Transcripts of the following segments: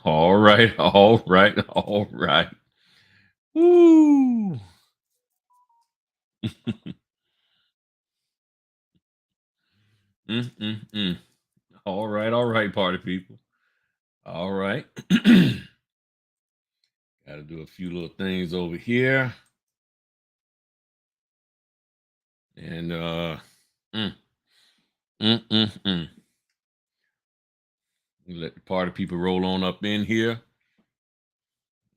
All right, all right, all right. Woo. Mm. All right, party people. All right. Got to do a few little things over here. And mm, mm. Let the party people roll on up in here.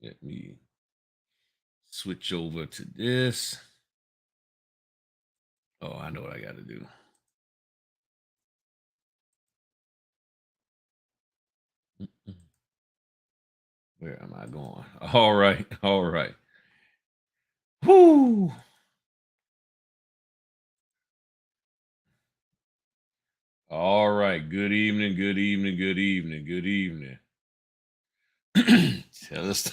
Let me switch over to this. Oh, I know what I got to do. Mm. Where am I going? All right, all right. Whoo. All right. Good evening. Good evening. Good evening. Good evening. Tell us.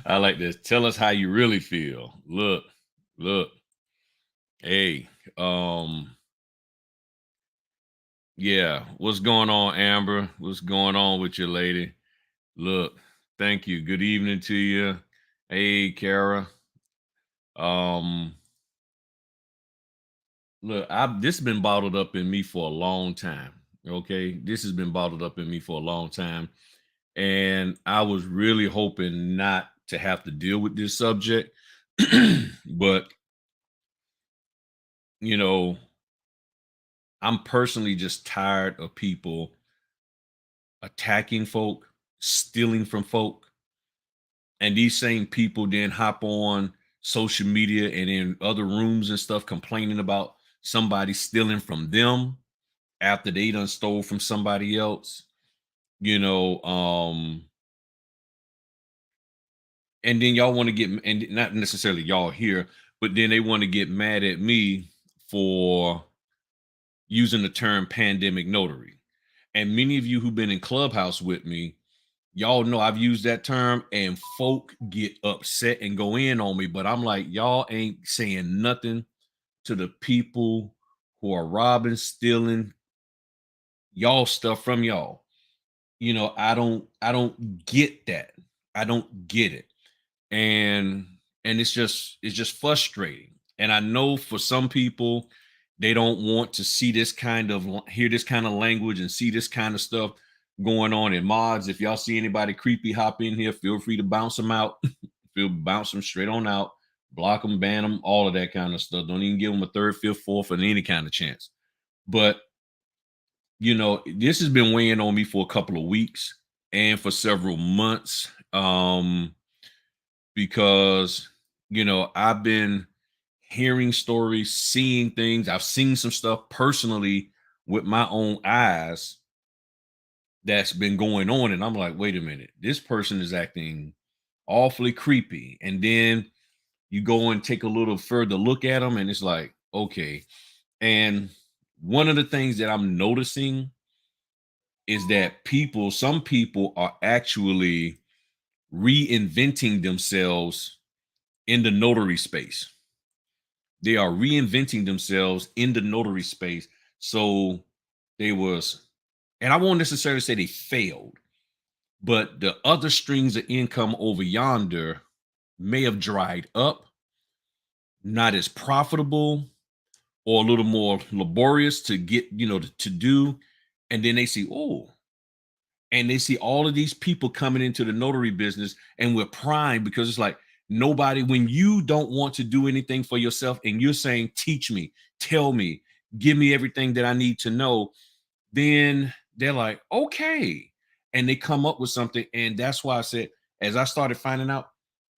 I like this. Tell us how you really feel. Look. Hey. Yeah. What's going on, Amber? What's going on with you, lady? Look. Thank you. Good evening to you. Hey, Kara. Um. Look, I've this has been bottled up in me for a long time. Okay, this has been bottled up in me for a long time. And I was really hoping not to have to deal with this subject. But, you know, I'm personally just tired of people attacking folk, stealing from folk, and these same people then hop on social media and in other rooms and stuff complaining about somebody stealing from them after they done stole from somebody else. You know, and then y'all want to get and not necessarily y'all here, but then they want to get mad at me for using the term pandemic notary. And many of you who've been in Clubhouse with me, y'all know I've used that term, and folk get upset and go in on me. But I'm like, y'all ain't saying nothing to the people who are robbing, stealing y'all stuff from y'all. I don't get that. I don't get it. And it's just frustrating. And I know for some people they don't want to see this kind of hear this kind of language and see this kind of stuff going on in mods. If y'all see anybody creepy hop in here, feel free to bounce them out. Feel bounce them straight on out, block them, ban them, all of that kind of stuff. Don't even give them a third, fifth, fourth, and any kind of chance. But this has been weighing on me for a couple of weeks and for several months. Because I've been hearing stories, seeing things. I've seen some stuff personally with my own eyes that's been going on, and I'm like, wait a minute, this person is acting awfully creepy. And then you go and take a little further look at them, and it's like, okay. And one of the things that I'm noticing is that some people are actually reinventing themselves in the notary space. They are reinventing themselves in the notary space. So they was, and I won't necessarily say they failed, but the other streams of income over yonder may have dried up, not as profitable, or a little more laborious to get, to do. And then they see, oh, and they see all of these people coming into the notary business, and we're primed because it's like nobody, when you don't want to do anything for yourself and you're saying, teach me, tell me, give me everything that I need to know, then they're like, okay. And they come up with something. And that's why I said, as I started finding out,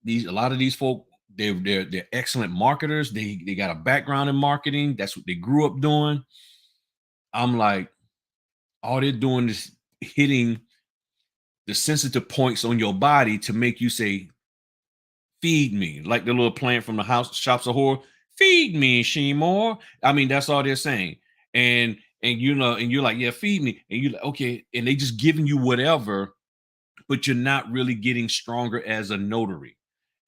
a lot of these folk, they're excellent marketers. They got a background in marketing. That's what they grew up doing. I'm like, all they're doing is hitting the sensitive points on your body to make you say, feed me, like the little plant from the house shops of horror. Feed me, Shemore. I mean, that's all they're saying. And you're like, yeah, feed me. And you're like, okay. And they just giving you whatever, but you're not really getting stronger as a notary.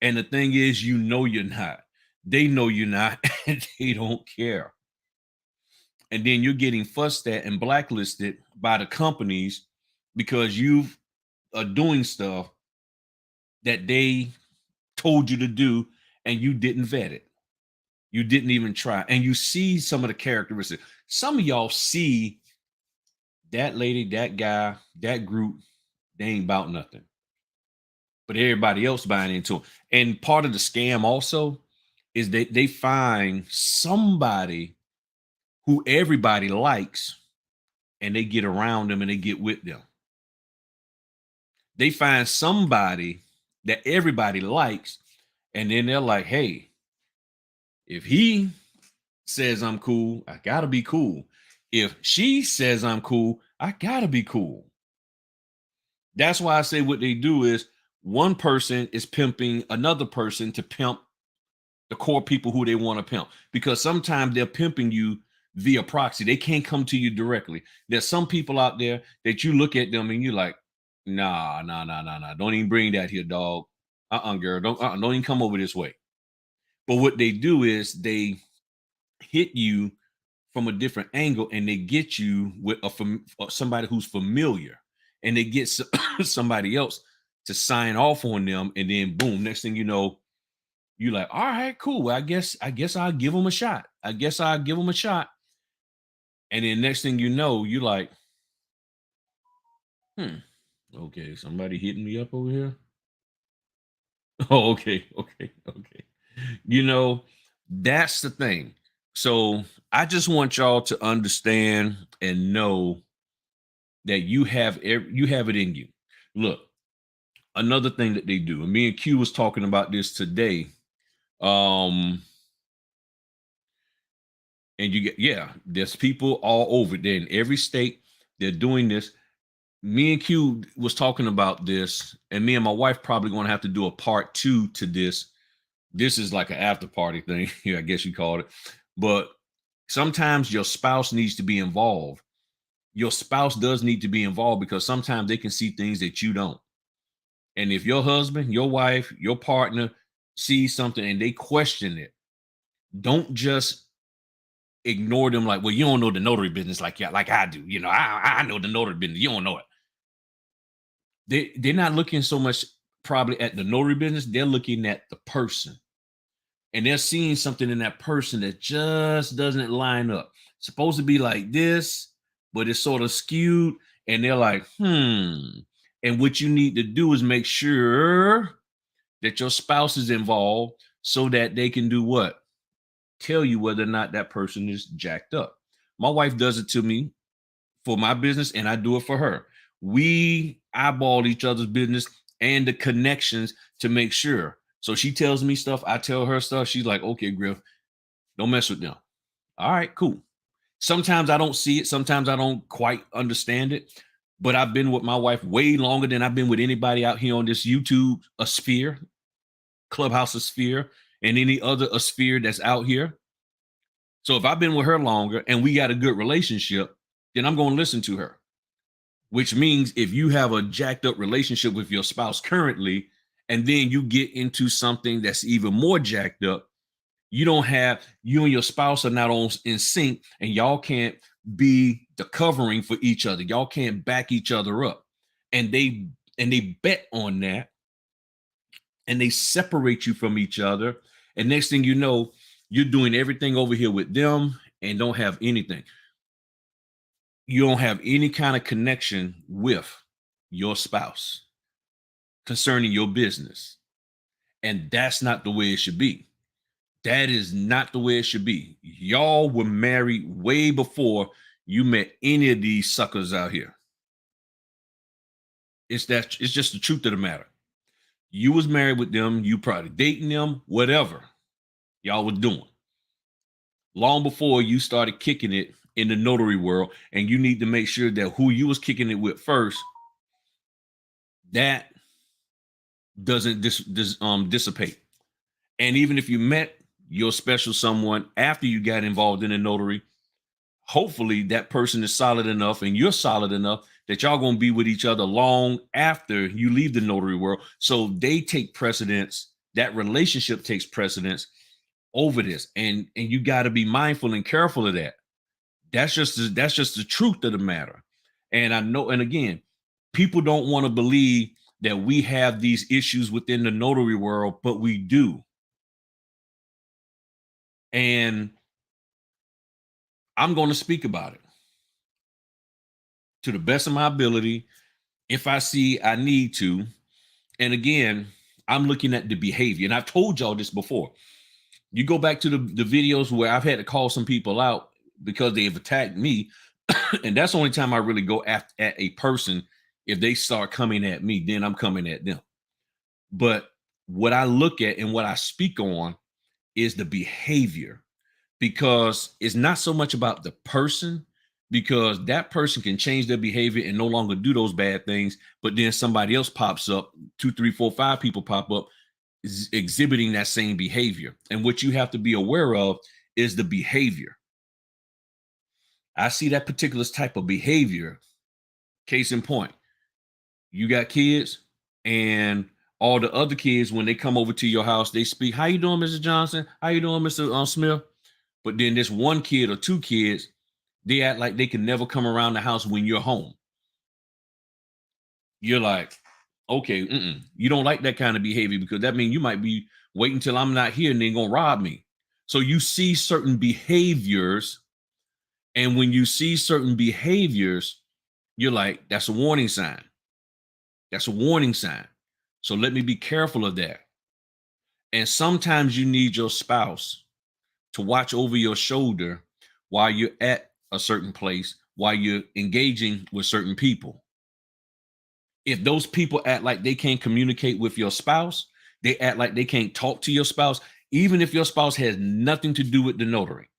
And the thing is, you're not. They know you're not, and they don't care. And then you're getting fussed at and blacklisted by the companies because you've doing stuff that they told you to do and you didn't vet it. You didn't even try. And you see some of the characteristics. Some of y'all see that lady, that guy, that group, they ain't about nothing. But everybody else buying into it. And part of the scam also is that they find somebody who everybody likes and they get around them and they get with them. They find somebody that everybody likes, and then they're like, hey, if he says I'm cool, I gotta be cool. If she says I'm cool, I gotta be cool. That's why I say what they do is one person is pimping another person to pimp the core people who they want to pimp, because sometimes they're pimping you via proxy. They can't come to you directly. There's some people out there that you look at them and you're like, nah. Don't even bring that here, dog. Girl. Don't even come over this way. But what they do is they hit you from a different angle and they get you with somebody who's familiar, and they get somebody else to sign off on them, and then boom, next thing you know, you're like, all right, cool. I guess I'll give them a shot. And then next thing you know, you're like, okay, somebody hitting me up over here. Oh, okay. You know, that's the thing. So I just want y'all to understand and know that you have it in you. Look, another thing that they do, and me and Q was talking about this today. And you get, yeah, there's people all over there in every state. They're doing this. Me and Q was talking about this, and me and my wife probably going to have to do a part 2 to this. This is like an after party thing, I guess you called it. But sometimes your spouse needs to be involved. Your spouse does need to be involved, because sometimes they can see things that you don't. And if your husband, your wife, your partner sees something and they question it, don't just ignore them like, well, you don't know the notary business like I do. You know, I know the notary business. You don't know it. They're not looking so much probably at the notary business. They're looking at the person, and they're seeing something in that person that just doesn't line up. It's supposed to be like this, but it's sort of skewed, and they're like, And what you need to do is make sure that your spouse is involved so that they can do what? Tell you whether or not that person is jacked up. My wife does it to me for my business, and I do it for her. We eyeball each other's business and the connections to make sure. So she tells me stuff, I tell her stuff. She's like, okay, Griff, don't mess with them. All right, cool. Sometimes I don't see it. Sometimes I don't quite understand it. But I've been with my wife way longer than I've been with anybody out here on this YouTube sphere, Clubhouse sphere, and any other sphere that's out here. So if I've been with her longer and we got a good relationship, then I'm going to listen to her. Which means if you have a jacked up relationship with your spouse currently, and then you get into something that's even more jacked up, you and your spouse are not on in sync, and y'all can't be the covering for each other. Y'all can't back each other up. And they bet on that, and they separate you from each other. And next thing you know, you're doing everything over here with them and don't have anything. You don't have any kind of connection with your spouse concerning your business. And that's not the way it should be. That is not the way it should be. Y'all were married way before you met any of these suckers out here. It's just the truth of the matter. You was married with them, you probably dating them, whatever y'all was doing. Long before you started kicking it in the notary world, and you need to make sure that who you was kicking it with first, that doesn't dissipate. And even if you met your special someone after you got involved in a notary, hopefully that person is solid enough and you're solid enough that y'all gonna be with each other long after you leave the notary world. So they take precedence, that relationship takes precedence over this. And you got to be mindful and careful of that. That's just the truth of the matter. And I know, and again, People don't want to believe that we have these issues within the notary world, but we do. And I'm going to speak about it to the best of my ability if I see I need to. And again, I'm looking at the behavior. And I've told y'all this before. You go back to the videos where I've had to call some people out because they've attacked me. And that's the only time I really go at a person. If they start coming at me, then I'm coming at them. But what I look at and what I speak on is the behavior, because it's not so much about the person, because that person can change their behavior and no longer do those bad things. But then somebody else pops up, 2, 3, 4, 5 people pop up exhibiting that same behavior. And what you have to be aware of is the behavior. I see that particular type of behavior. Case in point, you got kids, and all the other kids, when they come over to your house, they speak, "How you doing, Mr. Johnson? How you doing, Mr. Smith?" But then this one kid or two kids, they act like they can never come around the house when you're home. You're like, okay, you don't like that kind of behavior, because that means you might be waiting until I'm not here and they're gonna rob me. So you see certain behaviors, and when you see certain behaviors, you're like, that's a warning sign. That's a warning sign. So let me be careful of that. And sometimes you need your spouse to watch over your shoulder while you're at a certain place, while you're engaging with certain people. If those people act like they can't communicate with your spouse, they act like they can't talk to your spouse, even if your spouse has nothing to do with the notary.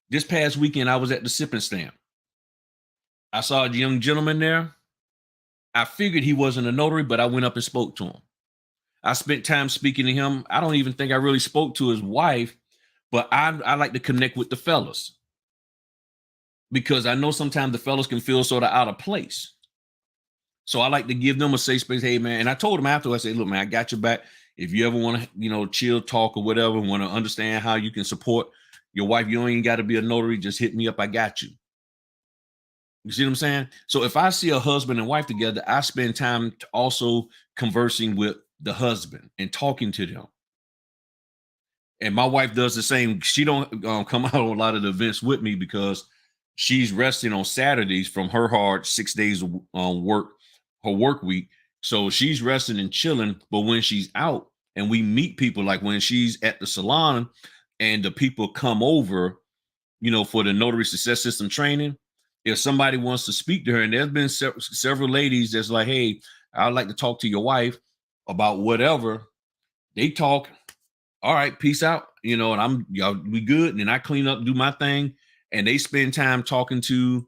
This past weekend, I was at the Sip and Stamp. I saw a young gentleman there. I figured he wasn't a notary, but I went up and spoke to him. I spent time speaking to him. I don't even think I really spoke to his wife, but I like to connect with the fellas, because I know sometimes the fellas can feel sort of out of place. So I like to give them a safe space. Hey, man. And I told him after, I said, look, man, I got your back. If you ever want to, chill, talk or whatever, want to understand how you can support your wife, you don't even got to be a notary. Just hit me up. I got you. You see what I'm saying? So if I see a husband and wife together, I spend time also conversing with the husband and talking to them. And my wife does the same. She don't come out on a lot of the events with me, because she's resting on Saturdays from her hard 6 days work, her work week. So she's resting and chilling. But when she's out and we meet people, like when she's at the salon and the people come over, for the notary success system training, if somebody wants to speak to her, and there's been several ladies that's like, hey, I'd like to talk to your wife about whatever, they talk. All right, peace out. And we good. And then I clean up, do my thing. And they spend time talking to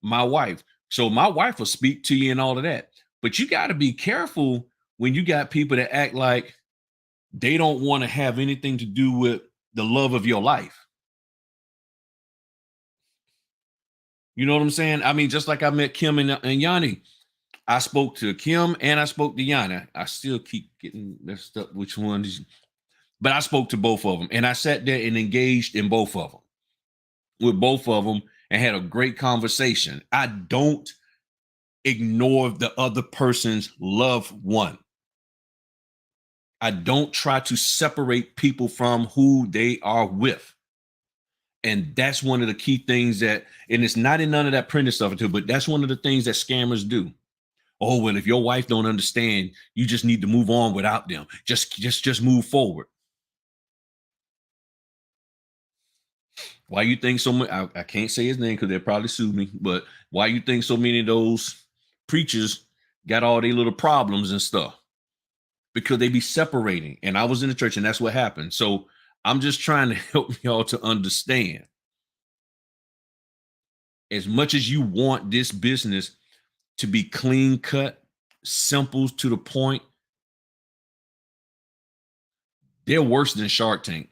my wife. So my wife will speak to you and all of that. But you got to be careful when you got people that act like they don't want to have anything to do with the love of your life. You know what I'm saying? I mean, just like I met Kim and Yanni. I spoke to Kim and I spoke to Yanni. I still keep getting messed up which one is. But I spoke to both of them, and I sat there and engaged in both of them, with both of them, and had a great conversation. I don't ignore the other person's loved one. I don't try to separate people from who they are with. And that's one of the key things and it's not in none of that printed stuff too, but that's one of the things that scammers do. Oh, well, if your wife don't understand, you just need to move on without them. Just move forward. Why you think so many? I can't say his name because they'll probably sue me. But why you think so many of those preachers got all their little problems and stuff? Because they be separating. And I was in the church, and that's what happened. So I'm just trying to help y'all to understand. As much as you want this business to be clean cut, simple to the point, they're worse than Shark Tank.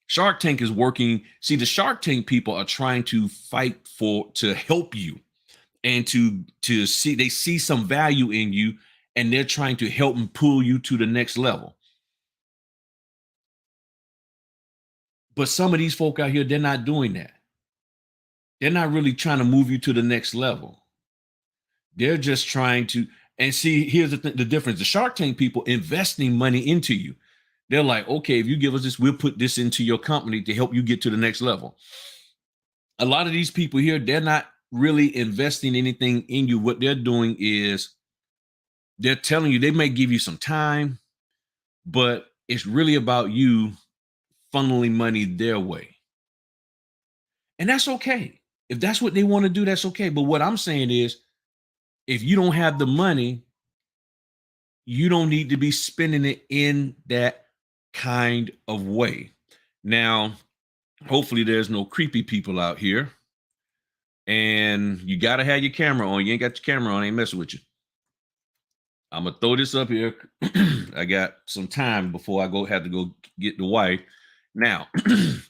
Shark Tank is working. See, the Shark Tank people are trying to fight to help you, and to see, they see some value in you, and they're trying to help and pull you to the next level. But some of these folk out here, they're not doing that. They're not really trying to move you to the next level. They're just trying to, and see, here's the difference. The Shark Tank people investing money into you. They're like, okay, if you give us this, we'll put this into your company to help you get to the next level. A lot of these people here, they're not really investing anything in you. What they're doing is they're telling you, they may give you some time, but it's really about you funneling money their way. And that's okay. If that's what they want to do, that's okay. But what I'm saying is, if you don't have the money, you don't need to be spending it in that kind of way. Now, hopefully, there's no creepy people out here. And you got to have your camera on. You ain't got your camera on, I ain't messing with you. I'm gonna throw this up here. I got some time before I have to go get the wife. Now, if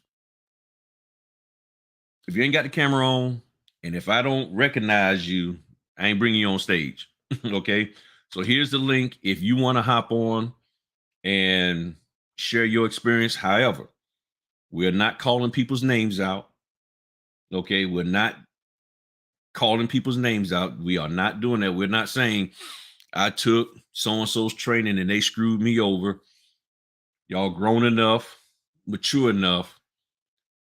you ain't got the camera on, and if I don't recognize you, I ain't bringing you on stage. Okay. So here's the link if you want to hop on and share your experience. However, we're not calling people's names out. Okay. We're not calling people's names out. We are not doing that. We're not saying I took so and so's training and they screwed me over. Y'all grown enough, mature enough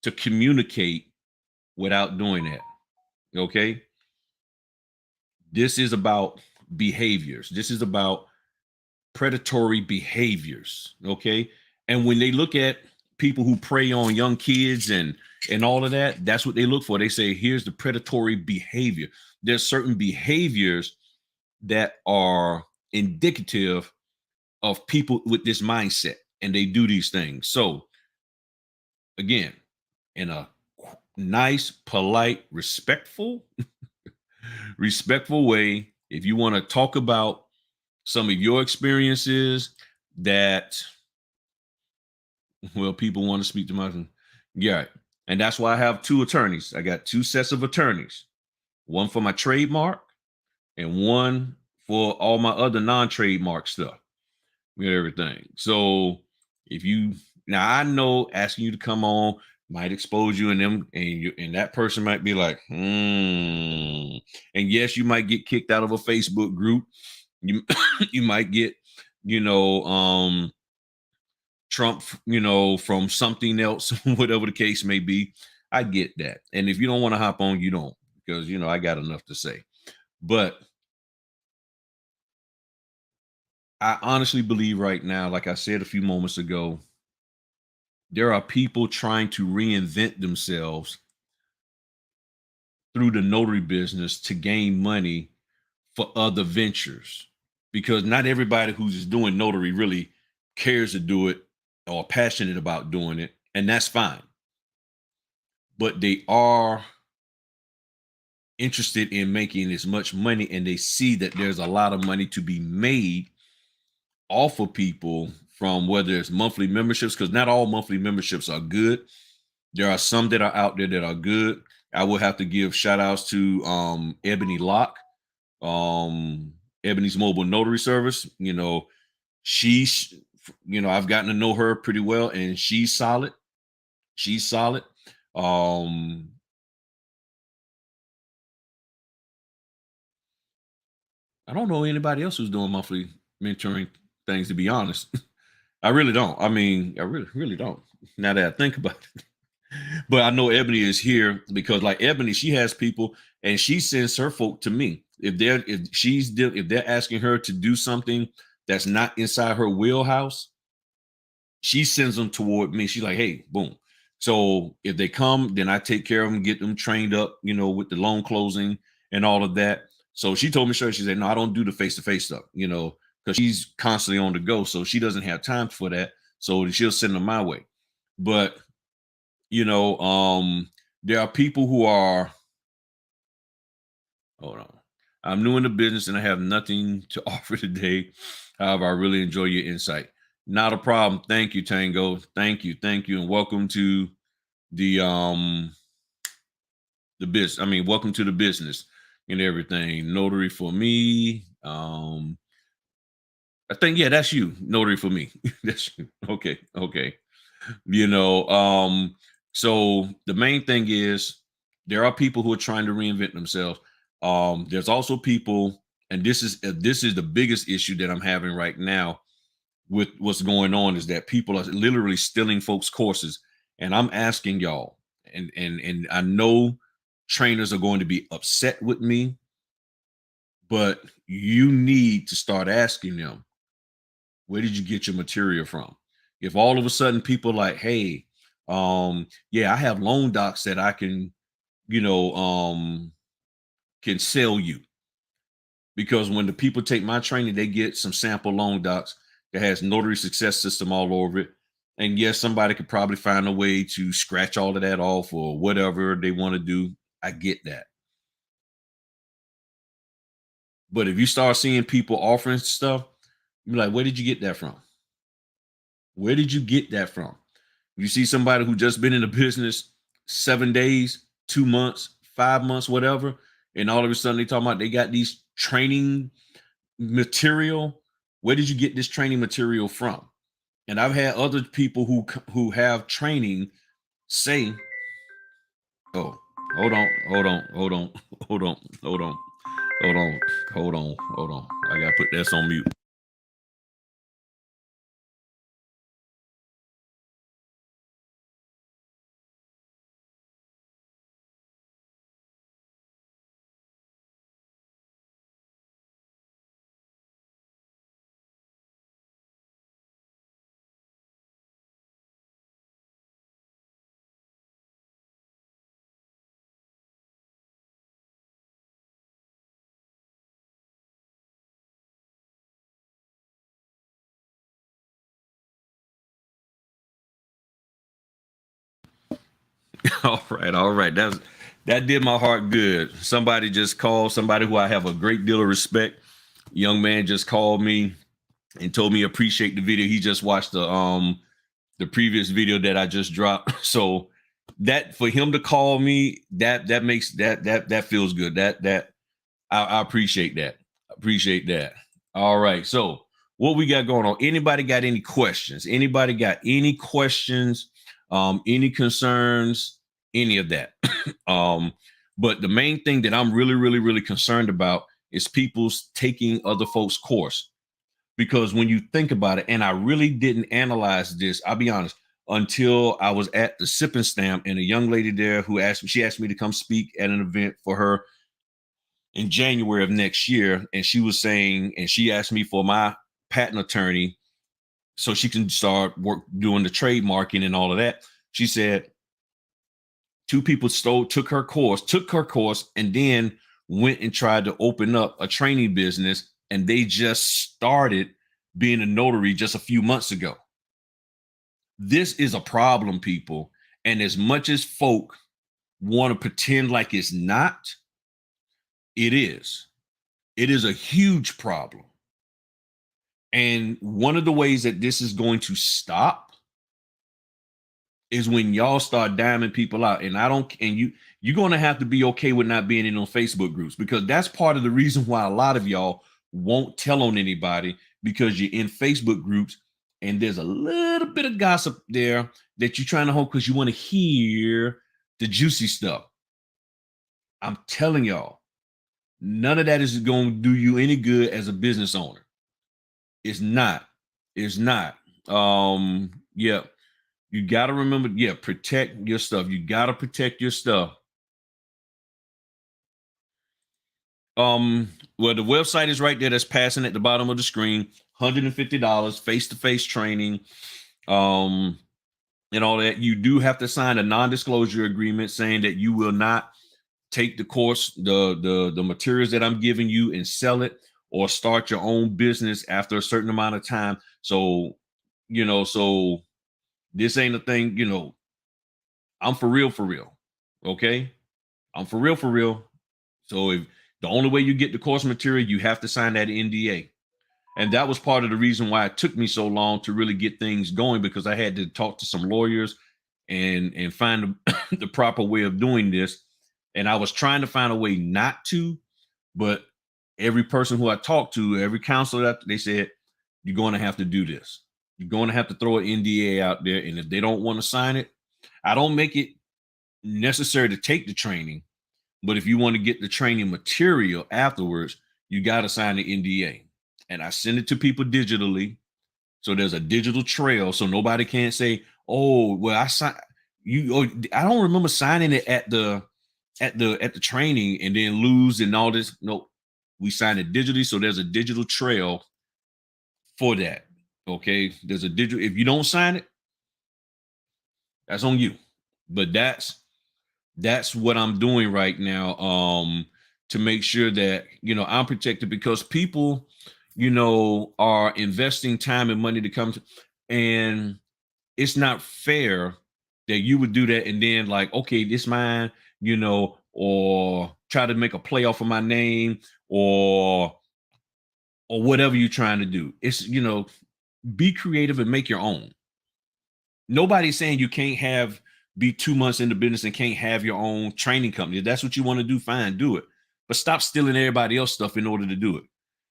to communicate without doing that. Okay. This is about behaviors. This is about predatory behaviors. Okay. And when they look at people who prey on young kids and all of that, that's what they look for. They say, here's the predatory behavior. There's certain behaviors that are indicative of people with this mindset, and they do these things. So again, in a nice, polite, respectful way, if you want to talk about some of your experiences that, well, people want to speak to my, yeah. And that's why I have two attorneys. I got two sets of attorneys, one for my trademark and one for all my other non-trademark stuff with everything. So if you, now I know asking you to come on might expose you and them, and that person might be like, and yes, you might get kicked out of a Facebook group. You you might get, Trump, from something else, whatever the case may be. I get that. And if you don't want to hop on, you don't, because I got enough to say. But I honestly believe right now, like I said a few moments ago, there are people trying to reinvent themselves through the notary business to gain money for other ventures, because not everybody who's doing notary really cares to do it or passionate about doing it, and that's fine. But they are interested in making as much money, and they see that there's a lot of money to be made off of people, from whether it's monthly memberships, because not all monthly memberships are good. There are some that are out there that are good. I will have to give shout outs to Ebony Locke, Ebony's mobile notary service. She's, I've gotten to know her pretty well, and she's solid. She's solid. I don't know anybody else who's doing monthly mentoring things, to be honest. I really don't. I mean, I really don't. Now that I think about it. But I know Ebony is here because, like Ebony, she has people and she sends her folk to me. If they're asking her to do something that's not inside her wheelhouse, she sends them toward me. She's like, hey, boom. So if they come, then I take care of them, get them trained up, with the loan closing and all of that. So she told me, sure, she said, no, I don't do the face-to-face stuff, because she's constantly on the go. So she doesn't have time for that. So she'll send them my way. But, there are people who are, hold on. I'm new in the business and I have nothing to offer today. However, I really enjoy your insight. Not a problem. Thank you, Tango. Thank you. And welcome to the business. I mean, welcome to the business and everything. Notary for me. I think, yeah, that's you. Notary for me. That's you. Okay. So the main thing is there are people who are trying to reinvent themselves. There's also people, and this is the biggest issue that I'm having right now with what's going on, is that people are literally stealing folks' courses. And I'm asking y'all, and I know trainers are going to be upset with me, but you need to start asking them, where did you get your material from? If all of a sudden people like, hey, yeah, I have loan docs that I can, you know, can sell you. Because when the people take my training, they get some sample loan docs that has notary success system all over it. And yes, somebody could probably find a way to scratch all of that off or whatever they want to do. I get that. But if you start seeing people offering stuff, you're like, where did you get that from? Where did you get that from? You see somebody who just been in the business 7 days, 2 months, 5 months, whatever, and all of a sudden they talking about they got these training material. Where did you get this training material from? And I've had other people who have training say, "Oh, hold on, hold on, hold on, hold on, hold on, hold on, hold on, hold on. I gotta put this on mute." All right. That did my heart good. Somebody just called, somebody who I have a great deal of respect. Young man just called me and told me appreciate the video. He just watched the previous video that I just dropped. So that, for him to call me, that makes that feels good. That I appreciate that. Appreciate that. All right. So what we got going on? Anybody got any questions? Anybody got any questions? Any concerns? Any of that? But the main thing that I'm really concerned about is people's taking other folks' course. Because when you think about it, and I really didn't analyze this, I'll be honest, until I was at the Sip and Stamp, and a young lady there who she asked me to come speak at an event for her in January of next year. And she was saying, and she asked me for my patent attorney so she can start doing the trademarking and all of that. She said two people took her course, and then went and tried to open up a training business, and they just started being a notary just a few months ago. This is a problem, people. And as much as folk want to pretend like it's not, it is. It is a huge problem. And one of the ways that this is going to stop is when y'all start diming people out. And you're going to have to be okay with not being in on Facebook groups, because that's part of the reason why a lot of y'all won't tell on anybody, because you're in Facebook groups and there's a little bit of gossip there that you're trying to hold because you want to hear the juicy stuff. I'm telling y'all, none of that is going to do you any good as a business owner. It's not. It's not. Yeah. You got to remember, yeah, protect your stuff. You got to protect your stuff. Well, the website is right there. That's passing at the bottom of the screen. $150 face-to-face training. And all that. You do have to sign a non-disclosure agreement saying that you will not take the course, the materials that I'm giving you, and sell it or start your own business after a certain amount of time. So, so this ain't a thing, I'm for real, for real. Okay. I'm for real, for real. So if the only way you get the course material, you have to sign that NDA. And that was part of the reason why it took me so long to really get things going, because I had to talk to some lawyers and find the proper way of doing this. And I was trying to find a way not to, but every person who I talked to, every counselor, they said, you're going to have to do this. You're going to have to throw an NDA out there. And if they don't want to sign it, I don't make it necessary to take the training, But if you want to get the training material afterwards, you got to sign the NDA. And I send it to people digitally. So there's a digital trail. So nobody can't say, oh, well, I signed you. Oh, I don't remember signing it at the training and then lose and all this. No, we signed it digitally. So there's a digital trail for that. Okay. There's a digital, if you don't sign it, that's on you. But that's what I'm doing right now, to make sure that I'm protected, because people are investing time and money to come to, and it's not fair that you would do that and then like, okay, this mine, or try to make a play off of my name, or whatever you're trying to do. It's be creative and make your own. Nobody's saying you can't be 2 months in the business and can't have your own training company. If that's what you want to do, fine, do it. But stop stealing everybody else's stuff in order to do it.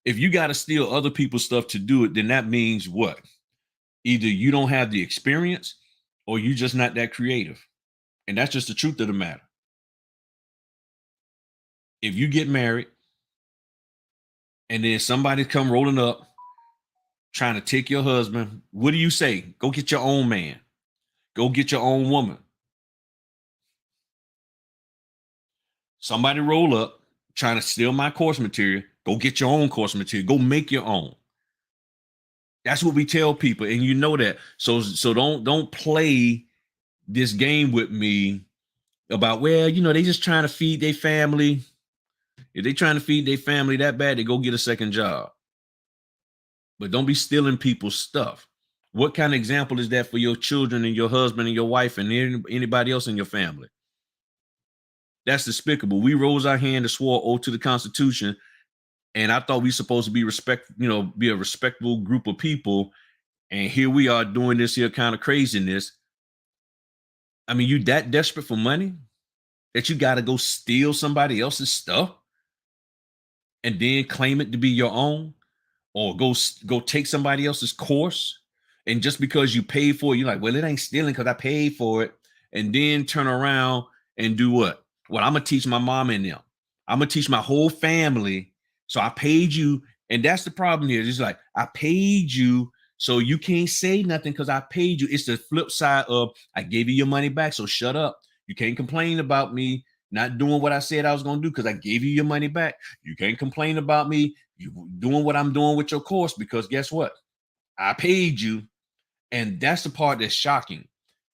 If you got to steal other people's stuff to do it, then that means what? Either you don't have the experience or you just not that creative. And that's just the truth of the matter. If you get married and then somebody come rolling up trying to take your husband, what do you say? Go get your own man. Go get your own woman. Somebody roll up trying to steal my course material. Go get your own course material. Go make your own. That's what we tell people, and you know that. So don't play this game with me about, well, they just trying to feed their family. If they trying to feed their family that bad, they go get a second job. But don't be stealing people's stuff. What kind of example is that for your children and your husband and your wife and anybody else in your family? That's despicable. We rose our hand and swore oath to the Constitution, and I thought we supposed to be be a respectable group of people, and here we are doing this here kind of craziness. I mean, you that desperate for money that you got to go steal somebody else's stuff and then claim it to be your own, or go take somebody else's course, and just because you paid for it, you're like, well, it ain't stealing because I paid for it, and then turn around and do what? Well, I'm gonna teach my mom and them. I'm gonna teach my whole family. So I paid you, and that's the problem here. It's like, I paid you, so you can't say nothing because I paid you. It's the flip side of, I gave you your money back, so shut up. You can't complain about me not doing what I said I was gonna do because I gave you your money back. You can't complain about me you doing what I'm doing with your course because guess what? I paid you. And that's the part that's shocking.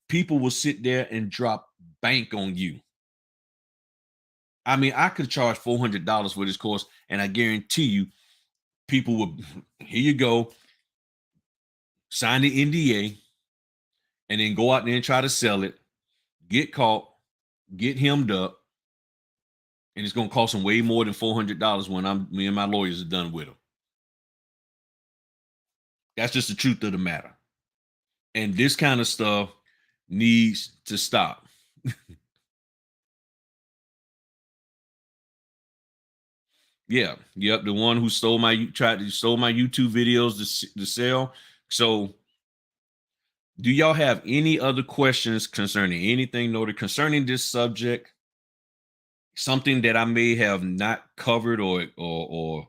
People will sit there and drop bank on you. I mean, I could charge $400 for this course, and I guarantee you, people will, here you go, sign the NDA, and then go out there and try to sell it, get caught, get hemmed up, and it's going to cost them way more than $400 when me and my lawyers are done with them. That's just the truth of the matter. And this kind of stuff needs to stop. Yeah, yep. The one who tried to stole my YouTube videos to sell. So, do y'all have any other questions concerning anything noted concerning this subject? Something that I may have not covered or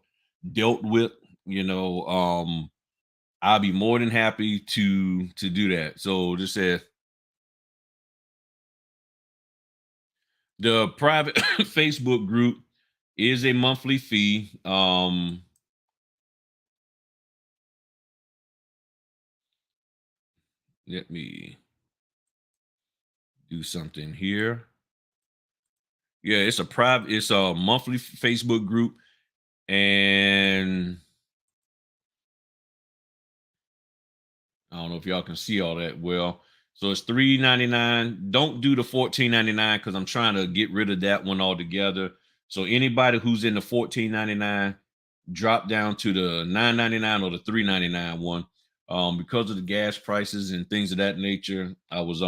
dealt with? You know, I'll be more than happy to do that. So, just said the private Facebook group is a monthly fee. Let me do something here. Yeah, it's a monthly Facebook group, and I don't know if y'all can see all that well. So it's $3.99. Don't do the $14.99 because I'm trying to get rid of that one altogether. So anybody who's in the $14.99, drop down to the $9.99 or the $3.99 one. Because of the gas prices and things of that nature, I was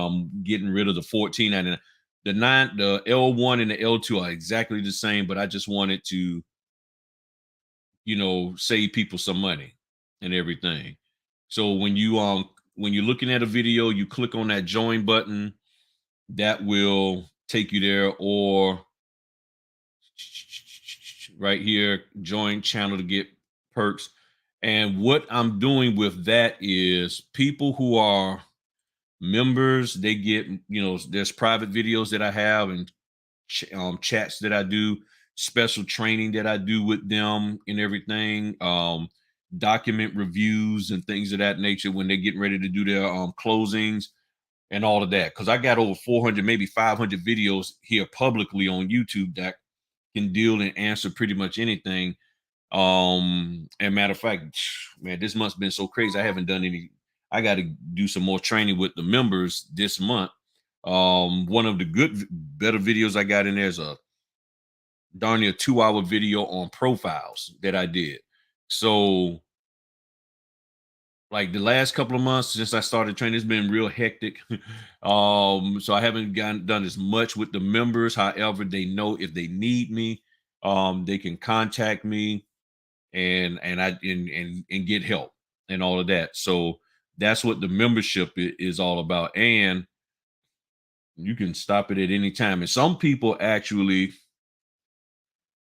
getting rid of the $14.99. The L1 and the L2 are exactly the same, but I just wanted to, save people some money and everything. So when you're looking at a video, you click on that join button, that will take you there, or right here, join channel to get perks. And what I'm doing with that is people who are members, they get, there's private videos that I have and chats that I do, special training that I do with them and everything, document reviews and things of that nature when they're getting ready to do their closings and all of that. Because I got over 400, maybe 500 videos here publicly on YouTube that can deal and answer pretty much anything. And matter of fact, man, this month's been so crazy. I haven't done any. I got to do some more training with the members this month. One of the better videos I got in there is a darn near 2-hour video on profiles that I did. So, like the last couple of months since I started training, it's been real hectic. So I haven't done as much with the members. However, they know if they need me, they can contact me and get help and all of that. So that's what the membership is all about. And you can stop it at any time. And some people actually,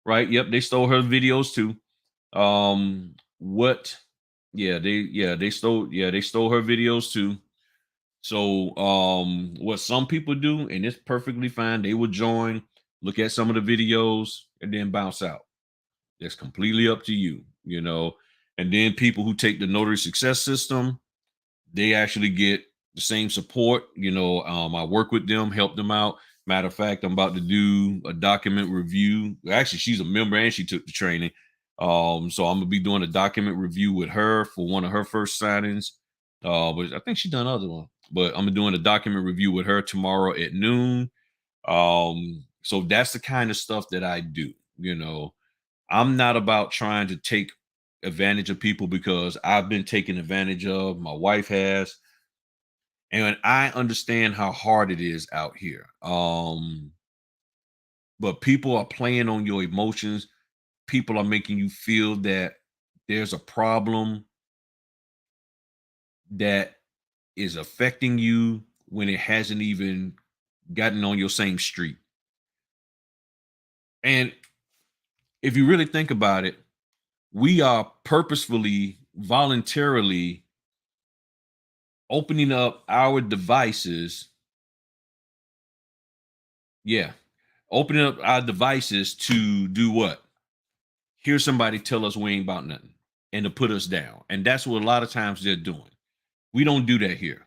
right? Yep, they stole her videos too. What? They stole her videos too. So what some people do, and it's perfectly fine, they will join, look at some of the videos, and then bounce out. That's completely up to you. And then people who take the notary success system, they actually get the same support. I work with them, help them out. Matter of fact, I'm about to do a document review. Actually, she's a member and she took the training. So I'm gonna be doing a document review with her for one of her first signings. But I think she's done other one. But I'm doing a document review with her tomorrow at noon. So that's the kind of stuff that I do. I'm not about trying to take advantage of people because I've been taken advantage of. My wife has, and I understand how hard it is out here. But people are playing on your emotions. People are making you feel that there's a problem that is affecting you when it hasn't even gotten on your same street. And if you really think about it, we are purposefully, voluntarily opening up our devices. Yeah. Opening up our devices to do what? Hear somebody tell us we ain't about nothing and to put us down. And that's what a lot of times they're doing. We don't do that here.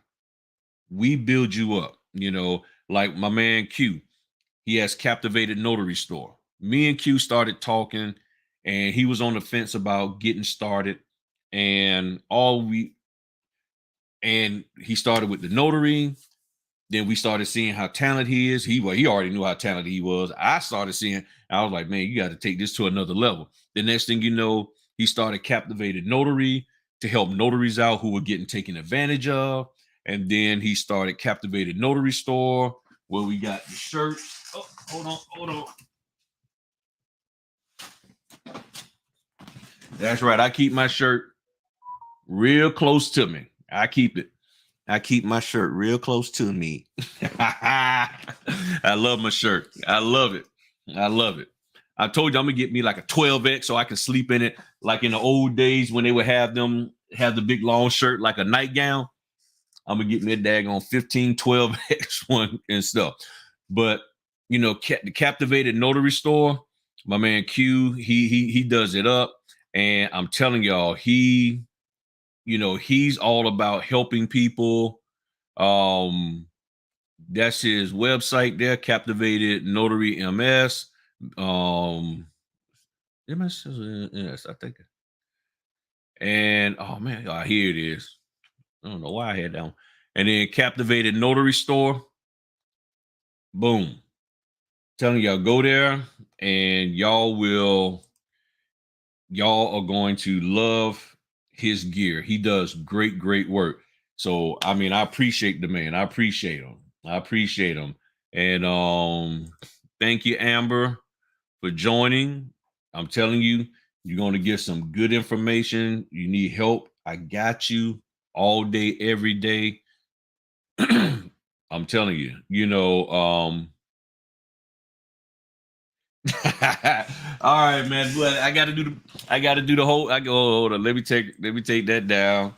We build you up, like my man Q. He has Captivated Notary Store. Me and Q started talking and he was on the fence about getting started. And he started with the notary. Then we started seeing how talented he is. He already knew how talented he was. I started seeing, I was like, man, you got to take this to another level. The next thing you know, he started Captivated Notary to help notaries out who were getting taken advantage of. And then he started Captivated Notary Store where we got the shirts. Oh, hold on. That's right. I keep my shirt real close to me. I keep my shirt real close to me. I love my shirt. I love it. I love it. I told you I'm gonna get me like a 12X so I can sleep in it, like in the old days when they would have the big long shirt like a nightgown. I'm gonna get me a daggone 15, 12X one and stuff. But the Captivated Notary Store, my man Q, he does it up, and I'm telling y'all, he's all about helping people. That's his website there, Captivated Notary MS. MS, I think. And oh man, here it is. I don't know why I had that one. And then Captivated Notary Store. Boom. Telling y'all, go there and y'all are going to love his gear. He does great, great work. So I mean, I appreciate the man. I appreciate him. And thank you, Amber, for joining. I'm telling you, you're going to get some good information. You need help. I got you all day, every day. I'm telling you, All right, man. But I gotta do the whole. I go. Hold on. Let me take that down.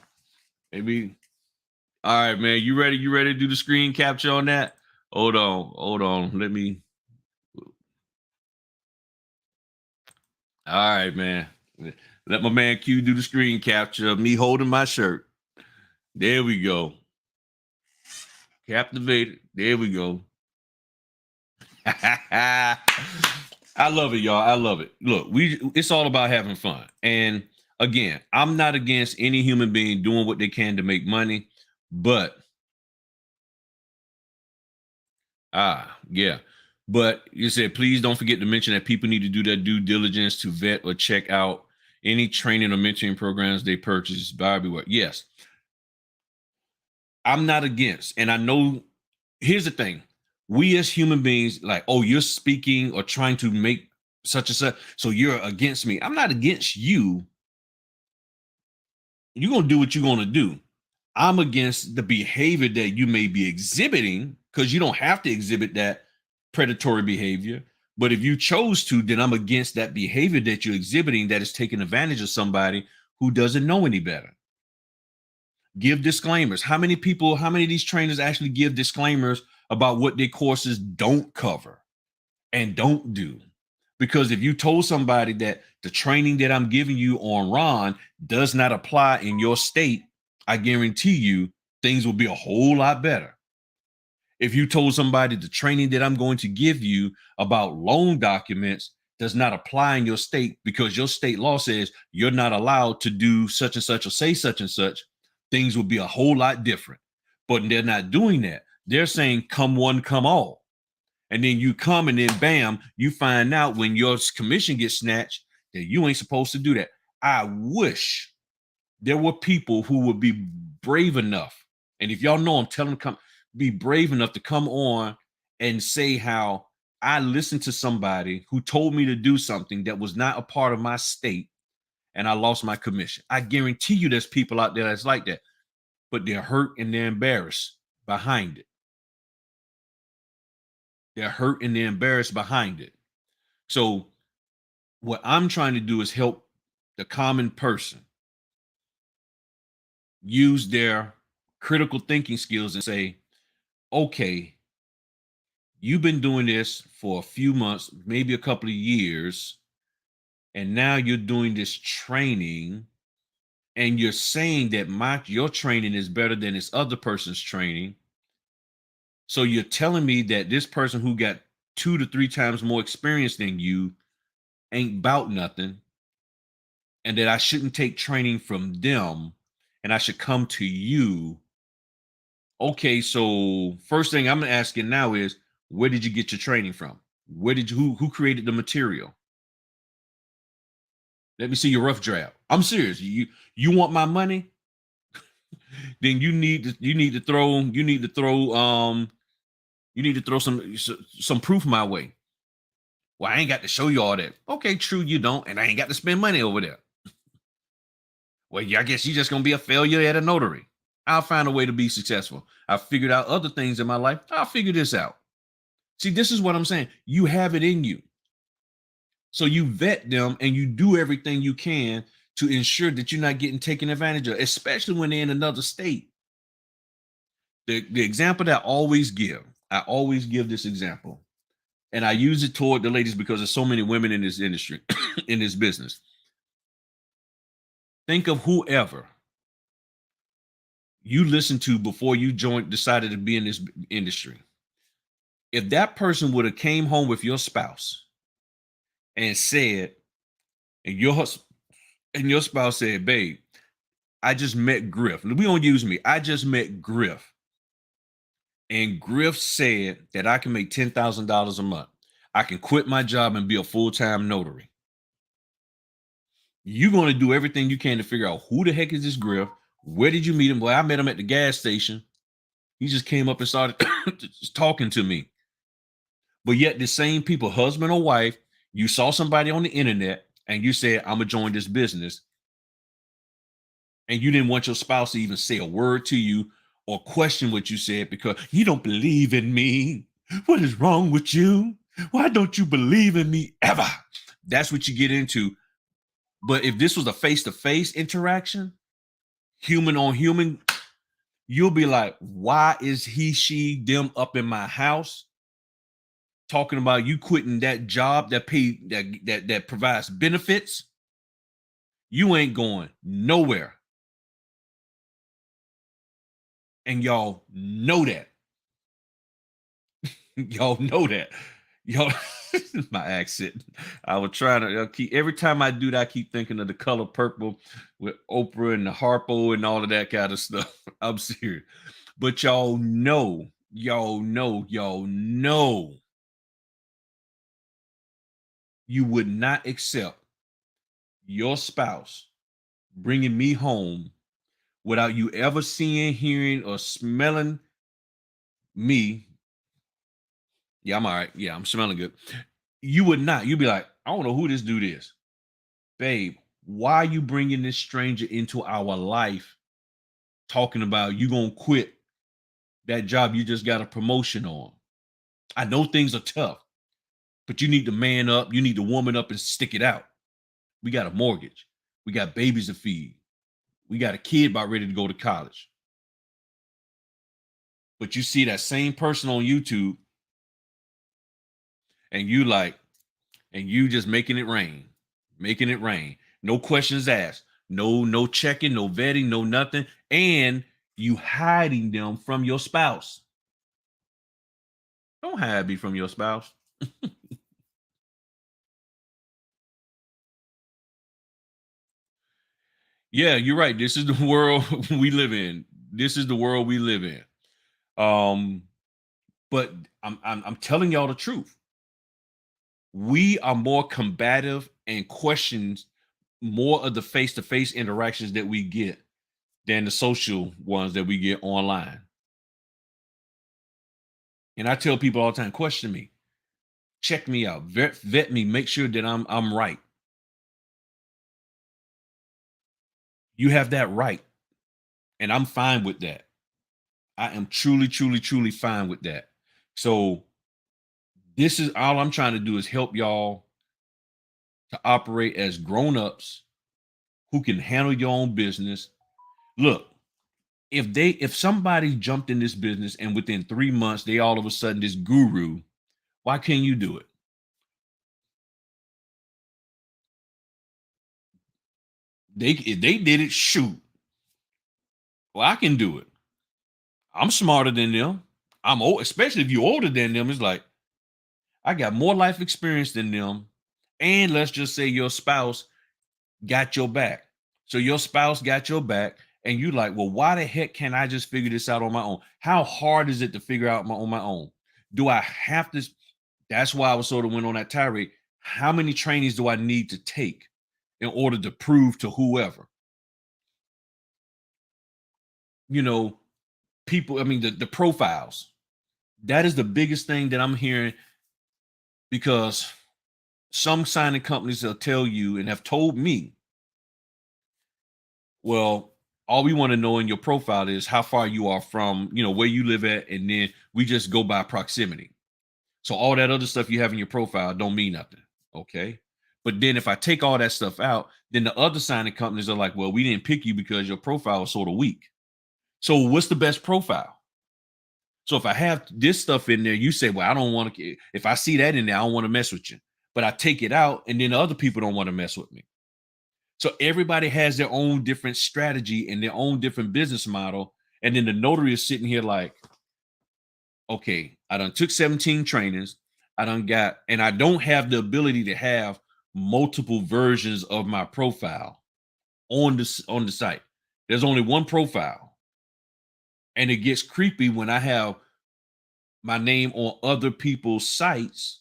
Maybe. All right, man. You ready? You ready to do the screen capture on that? Hold on. Hold on. Let me. All right, man. Let my man Q do the screen capture of me holding my shirt. There we go. Captivated. There we go. I love it, y'all. I love it. Look, it's all about having fun. And again, I'm not against any human being doing what they can to make money, but yeah. But you said please don't forget to mention that people need to do their due diligence to vet or check out any training or mentoring programs they purchase by everywhere. Yes, I'm not against, and I know here's the thing. We as human beings, like, oh, you're speaking or trying to make such and such, so you're against me. I'm not against you. You're gonna do what you're gonna do. I'm against the behavior that you may be exhibiting because you don't have to exhibit that predatory behavior. But if you chose to, then I'm against that behavior that you're exhibiting that is taking advantage of somebody who doesn't know any better. Give disclaimers. How many of these trainers actually give disclaimers about what their courses don't cover and don't do? Because if you told somebody that the training that I'm giving you on Ron does not apply in your state, I guarantee you things will be a whole lot better. If you told somebody the training that I'm going to give you about loan documents does not apply in your state because your state law says you're not allowed to do such and such or say such and such, things will be a whole lot different. But they're not doing that. They're saying come one, come all. And then you come and then bam, you find out when your commission gets snatched that you ain't supposed to do that. I wish there were people who would be brave enough. And if y'all know, I'm telling them come be brave enough to come on and say how I listened to somebody who told me to do something that was not a part of my state and I lost my commission. I guarantee you there's people out there that's like that, but they're hurt and they're embarrassed behind it. They're hurt and they're embarrassed behind it. So what I'm trying to do is help the common person use their critical thinking skills and say, okay, you've been doing this for a few months, maybe a couple of years, and now you're doing this training and you're saying that your training is better than this other person's training. So you're telling me that this person who got 2 to 3 times more experience than you ain't about nothing, and that I shouldn't take training from them and I should come to you. Okay, so first thing I'm asking now is where did you get your training from? Where did you who created the material? Let me see your rough draft. I'm serious. You want my money? Then you need to throw some proof my way. Well, I ain't got to show you all that. Okay, true, you don't, and I ain't got to spend money over there. Well, yeah, I guess you're just gonna be a failure at a notary. I'll find a way to be successful. I figured out other things in my life. I'll figure this out. See, this is what I'm saying. You have it in you. So you vet them and you do everything you can to ensure that you're not getting taken advantage of, especially when they're in another state. The example that I always give this example, and I use it toward the ladies because there's so many women in this industry, in this business. Think of whoever you listened to before you decided to be in this industry. If that person would have came home with your spouse and said, and your spouse said, babe, I just met Griff. We don't use me. I just met Griff. And Griff said that I can make $10,000 a month. I can quit my job and be a full-time notary. You're going to do everything you can to figure out who the heck is this Griff? Where did you meet him? Well, I met him at the gas station. He just came up and started talking to me. But yet the same people, husband or wife, you saw somebody on the internet and you said, I'm going to join this business. And you didn't want your spouse to even say a word to you or question what you said because you don't believe in me. What is wrong with you? Why don't you believe in me ever? That's what you get into. But if this was a face-to-face interaction, human on human, you'll be like, why is he, she, them up in my house talking about you quitting that job that pay that provides benefits? You ain't going nowhere. And y'all know that. Y'all know that. Y'all, my accent. I was trying to keep every time I do that, I keep thinking of The Color Purple with Oprah and the Harpo and all of that kind of stuff. I'm serious. But y'all know you would not accept your spouse bringing me home without you ever seeing, hearing, or smelling me. Yeah, I'm all right. Yeah, I'm smelling good. You would not. You'd be like, I don't know who this dude is. Babe, why are you bringing this stranger into our life talking about you going to quit that job you just got a promotion on? I know things are tough, but you need to man up. You need to woman up and stick it out. We got a mortgage. We got babies to feed. We got a kid about ready to go to college. But you see that same person on YouTube and you just making it rain, making it rain. No questions asked. No checking, no vetting, no nothing. And you hiding them from your spouse. Don't hide me from your spouse. Yeah, you're right. This is the world we live in. This is the world we live in. Um, but I'm telling y'all the truth. We are more combative and questions more of the face-to-face interactions that we get than the social ones that we get online. And I tell people all the time, question me, check me out, vet me, make sure that I'm right. You have that right, and I'm fine with that. I am truly, truly, truly fine with that. So this is all I'm trying to do is help y'all to operate as grown-ups who can handle your own business. Look, if somebody jumped in this business and within 3 months they all of a sudden this guru, why can't you do it? If they did it, shoot. Well, I can do it. I'm smarter than them. I'm old, especially if you're older than them. It's like I got more life experience than them. And let's just say your spouse got your back. So your spouse got your back, and you like, well, why the heck can't I just figure this out on my own? How hard is it to figure out on my own? Do I have to? That's why I was sort of went on that tirade. How many trainings do I need to take in order to prove to whoever? You know, people, I mean, the profiles. That is the biggest thing that I'm hearing because some signing companies will tell you and have told me, well, all we want to know in your profile is how far you are from, where you live at, and then we just go by proximity. So all that other stuff you have in your profile don't mean nothing. Okay. But then if I take all that stuff out, then the other signing companies are like, well, we didn't pick you because your profile is sort of weak. So what's the best profile? So if I have this stuff in there, you say, well, I don't want to, if I see that in there, I don't want to mess with you. But I take it out and then other people don't want to mess with me. So everybody has their own different strategy and their own different business model. And then the notary is sitting here like, okay, I done took 17 trainings. I done got, and I don't have the ability to have multiple versions of my profile on the site. There's only one profile. And it gets creepy when I have my name on other people's sites,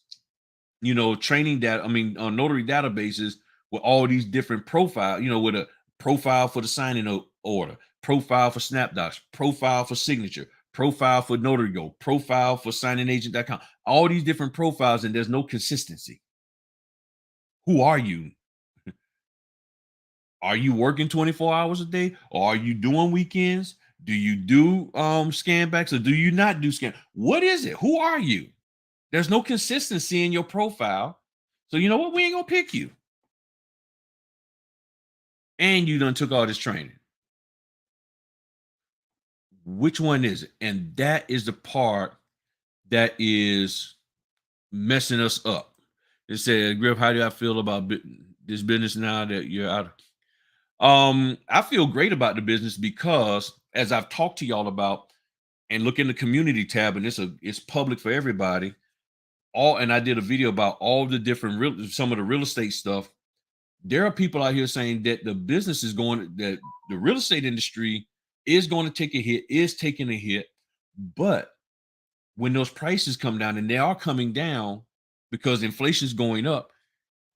training that, notary databases with all these different profiles, with a profile for the signing order, profile for SnapDocs, profile for signature, profile for Notary Go, profile for signingagent.com, all these different profiles, and there's no consistency. Who are you? Are you working 24 hours a day? Or are you doing weekends? Do you do scan backs or do you not do scan? What is it? Who are you? There's no consistency in your profile. So you know what? We ain't gonna pick you. And you done took all this training. Which one is it? And that is the part that is messing us up. It said, Griff, how do I feel about this business now that you're out? I feel great about the business because as I've talked to y'all about and look in the community tab, and it's public for everybody. And I did a video about all the different some of the real estate stuff. There are people out here saying that the business is going that the real estate industry is going to take a hit, is taking a hit, but when those prices come down, and they are coming down because inflation is going up,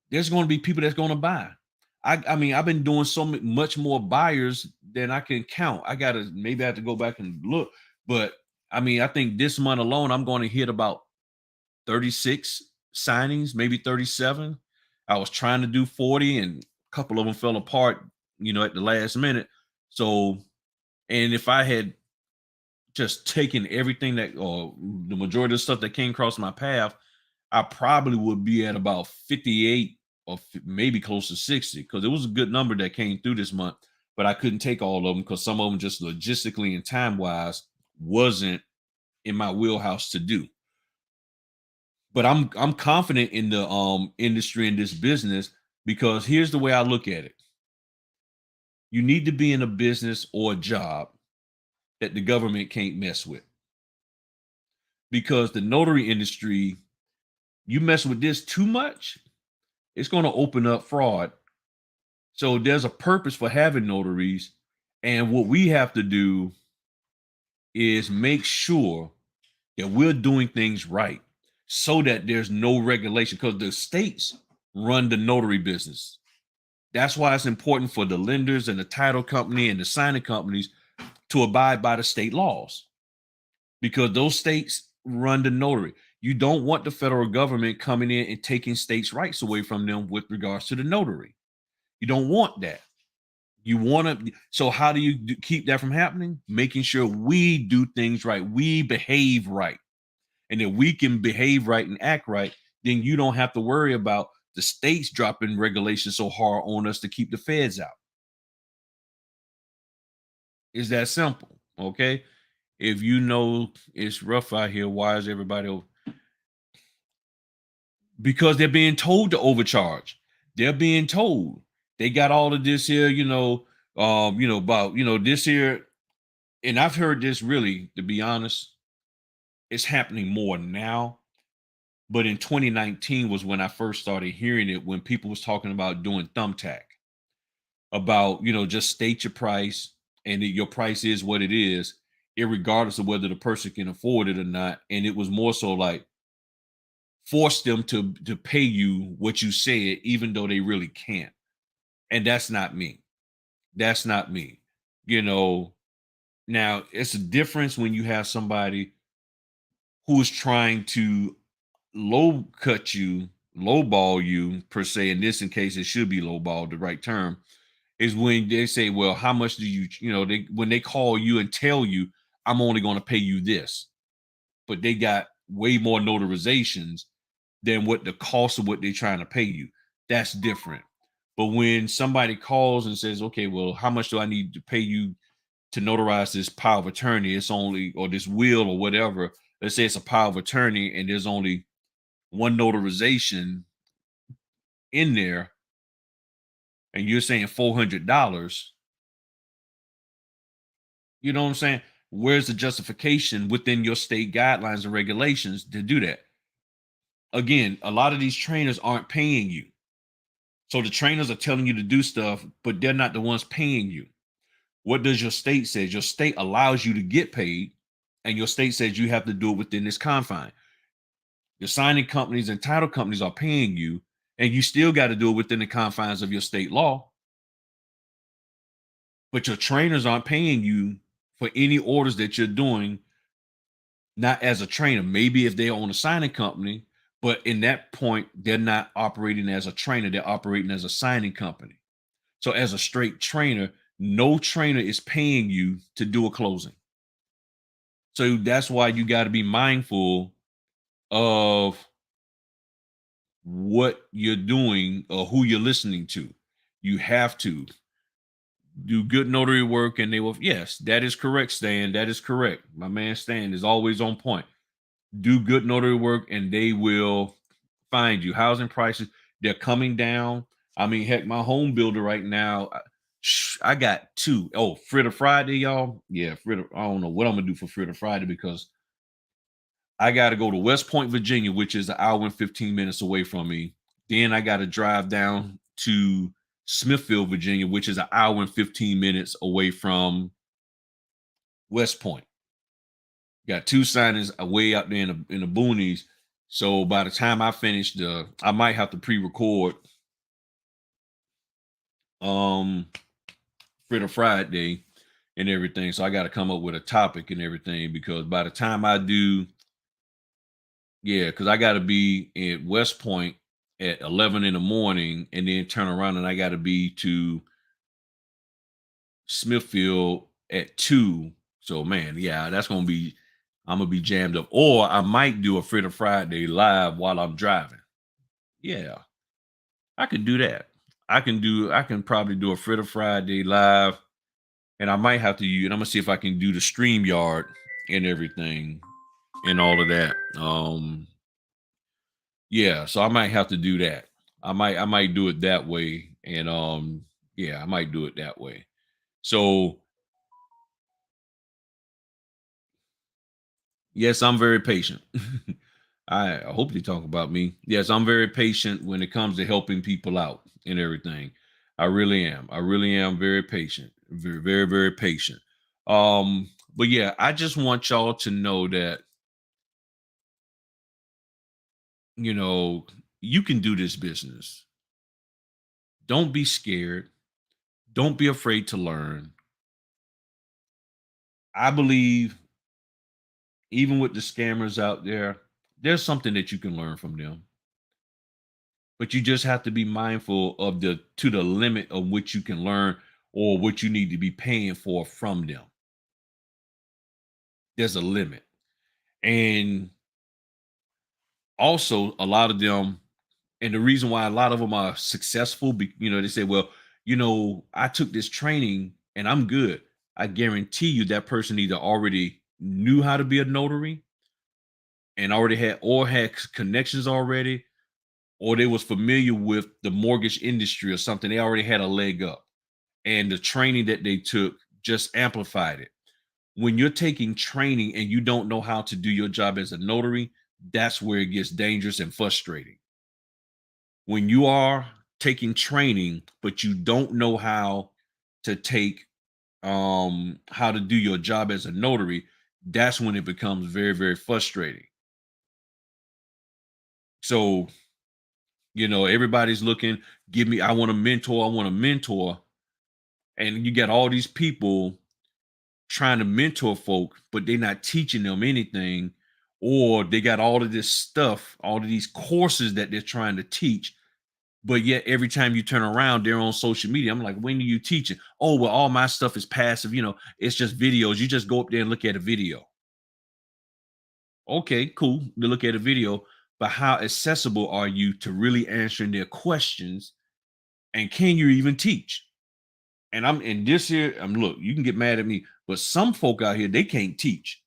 there's going to be people that's going to buy. I mean, I've been doing so much more buyers than I can count. Maybe I have to go back and look, but I mean, I think this month alone, I'm going to hit about 36 signings, maybe 37. I was trying to do 40 and a couple of them fell apart, at the last minute. So, and if I had just taken everything or the majority of the stuff that came across my path, I probably would be at about 58 or maybe close to 60 because it was a good number that came through this month, but I couldn't take all of them because some of them just logistically and time wise wasn't in my wheelhouse to do. But I'm confident in the industry in this business because here's the way I look at it. You need to be in a business or a job that the government can't mess with. Because the notary industry, you mess with this too much, it's going to open up fraud. So there's a purpose for having notaries. And what we have to do is make sure that we're doing things right so that there's no regulation because the states run the notary business. That's why it's important for the lenders and the title company and the signing companies to abide by the state laws because those states run the notary. You don't want the federal government coming in and taking states' rights away from them with regards to the notary. You don't want that. You want to. So how do you keep that from happening? Making sure we do things right. We behave right. And if we can behave right and act right, then you don't have to worry about the states dropping regulations so hard on us to keep the feds out. It's that simple. Okay. If you know it's rough out here, why is everybody because they're being told to overcharge. They're being told they got all of this here, about this here. And I've heard this really, to be honest, it's happening more now. But in 2019 was when I first started hearing it when people was talking about doing thumbtack, about just state your price and your price is what it is, regardless of whether the person can afford it or not. And it was more so like force them to pay you what you said, even though they really can't. And that's not me. That's not me. You know, now it's a difference when you have somebody who is trying to low cut you, lowball you per se. In this in case, it should be lowball, the right term, is when they say, well, how much do when they call you and tell you, I'm only going to pay you this, but they got way more notarizations than what the cost of what they're trying to pay you. That's different. But when somebody calls and says, okay, well, how much do I need to pay you to notarize this power of attorney? It's only, or this will or whatever. Let's say it's a power of attorney and there's only one notarization in there and you're saying $400, you know what I'm saying? Where's the justification within your state guidelines and regulations to do that? Again, a lot of these trainers aren't paying you. So the trainers are telling you to do stuff, but they're not the ones paying you. What does your state say? Your state allows you to get paid, and your state says you have to do it within this confine. Your signing companies and title companies are paying you, and you still got to do it within the confines of your state law. But your trainers aren't paying you for any orders that you're doing, not as a trainer. Maybe if they own a signing company, but in that point, they're not operating as a trainer, they're operating as a signing company. So as a straight trainer, no trainer is paying you to do a closing. So that's why you got to be mindful of what you're doing or who you're listening to. You have to do good notary work, and they will. Yes, that is correct, Stan. That is correct. My man Stan is always on point. Do good notary work, and they will find you. Housing prices, they're coming down. I mean, heck, my home builder right now, I got two. Oh, Fritter Friday, y'all. Yeah, Fritter. I don't know what I'm gonna do for Fritter Friday because I got to go to West Point, Virginia, which is an hour and 15 minutes away from me. Then I got to drive down to Smithfield, Virginia, which is an hour and 15 minutes away from West Point. Got two signings way out there in the boonies. So by the time I finish I might have to pre-record um for the Friday and everything. So I got to come up with a topic and everything because by the time I do, yeah, because I got to be in West Point at 11 in the morning and then turn around and I got to be to Smithfield at 2. So man, yeah, that's gonna be I'm gonna be jammed up. Or I might do a Fritter Friday live while I'm driving. Yeah, I could do that. I can probably do a Fritter Friday live, and I might have to use and I'm gonna see if I can do the stream yard and everything and all of that. Yeah, so I might have to do that. I might do it that way. And yeah, I might do it that way. So yes, I'm very patient. I hope they talk about me. Yes, I'm very patient when it comes to helping people out and everything. I really am. I really am very patient. Very, very, very patient. But yeah, I just want y'all to know that, you know, you can do this business. Don't be scared. Don't be afraid to learn. I believe even with the scammers out there, there's something that you can learn from them. But you just have to be mindful of the limit of which you can learn or what you need to be paying for from them. There's a limit. And also a lot of them, and the reason why a lot of them are successful, they say, well, I took this training and I'm good. I guarantee you that person either already knew how to be a notary and already had connections already, or they was familiar with the mortgage industry or something. They already had a leg up, and the training that they took just amplified it. When you're taking training and you don't know how to do your job as a notary, that's where it gets dangerous and frustrating. When you are taking training but you don't know to take how to do your job as a notary, that's when it becomes very, very frustrating. So, everybody's looking, give me, I want a mentor. And you got all these people trying to mentor folk, but they're not teaching them anything, or they got all of this stuff, all of these courses that they're trying to teach. But yet, every time you turn around, they're on social media. I'm like, when are you teaching? Oh, well, all my stuff is passive. It's just videos. You just go up there and look at a video. Okay, cool. To look at a video, but how accessible are you to really answering their questions? And can you even teach? And I'm in this here. Look, you can get mad at me, but some folk out here, they can't teach.